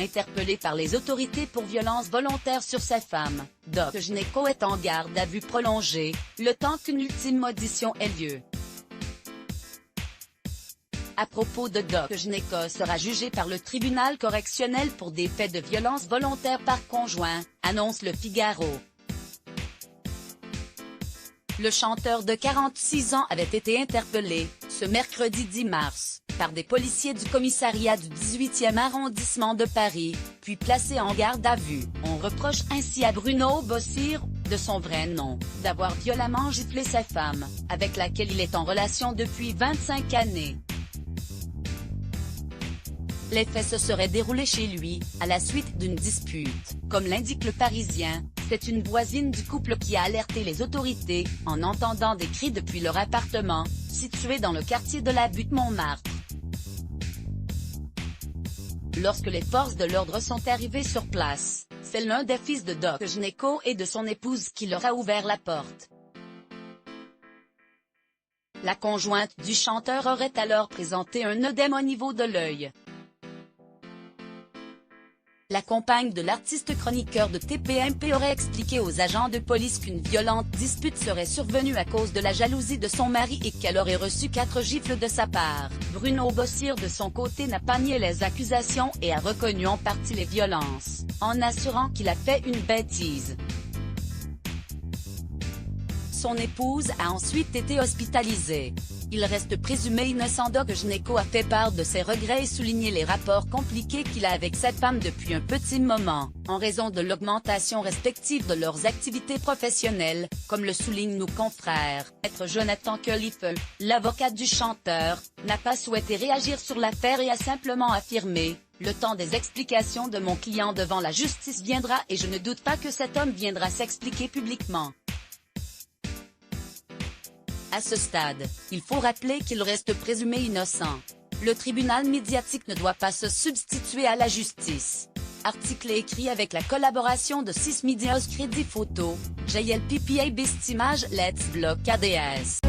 Interpellé par les autorités pour violence volontaire sur sa femme, Doc Gnecco est en garde à vue prolongée, le temps qu'une ultime audition ait lieu. À propos de Doc Gnecco sera jugé par le tribunal correctionnel pour des faits de violence volontaire par conjoint, annonce Le Figaro. Le chanteur de 46 ans avait été interpellé, ce mercredi 10 mars, par des policiers du commissariat du 18e arrondissement de Paris, puis placé en garde à vue. On reproche ainsi à Bruno Bossir, de son vrai nom, d'avoir violemment giflé sa femme, avec laquelle il est en relation depuis 25 années. Les faits se seraient déroulés chez lui, à la suite d'une dispute. Comme l'indique Le Parisien, c'est une voisine du couple qui a alerté les autorités, en entendant des cris depuis leur appartement, situé dans le quartier de la Butte-Montmartre. Lorsque les forces de l'ordre sont arrivées sur place, c'est l'un des fils de Doc Gnecco et de son épouse qui leur a ouvert la porte. La conjointe du chanteur aurait alors présenté un œdème au niveau de l'œil. La compagne de l'artiste chroniqueur de TPMP aurait expliqué aux agents de police qu'une violente dispute serait survenue à cause de la jalousie de son mari et qu'elle aurait reçu 4 gifles de sa part. Bruno Bossir de son côté n'a pas nié les accusations et a reconnu en partie les violences, en assurant qu'il a fait une bêtise. Son épouse a ensuite été hospitalisée. Il reste présumé innocent. Doc Gnecco a fait part de ses regrets et souligné les rapports compliqués qu'il a avec cette femme depuis un petit moment, en raison de l'augmentation respective de leurs activités professionnelles, comme le soulignent nos confrères. Maître Jonathan Kalife, l'avocat du chanteur, n'a pas souhaité réagir sur l'affaire et a simplement affirmé: « Le temps des explications de mon client devant la justice viendra et je ne doute pas que cet homme viendra s'expliquer publiquement. » À ce stade, il faut rappeler qu'il reste présumé innocent. Le tribunal médiatique ne doit pas se substituer à la justice. Article écrit avec la collaboration de 6 Medias Crédit Photo, JLPPA Bestimage Let's Block ADS.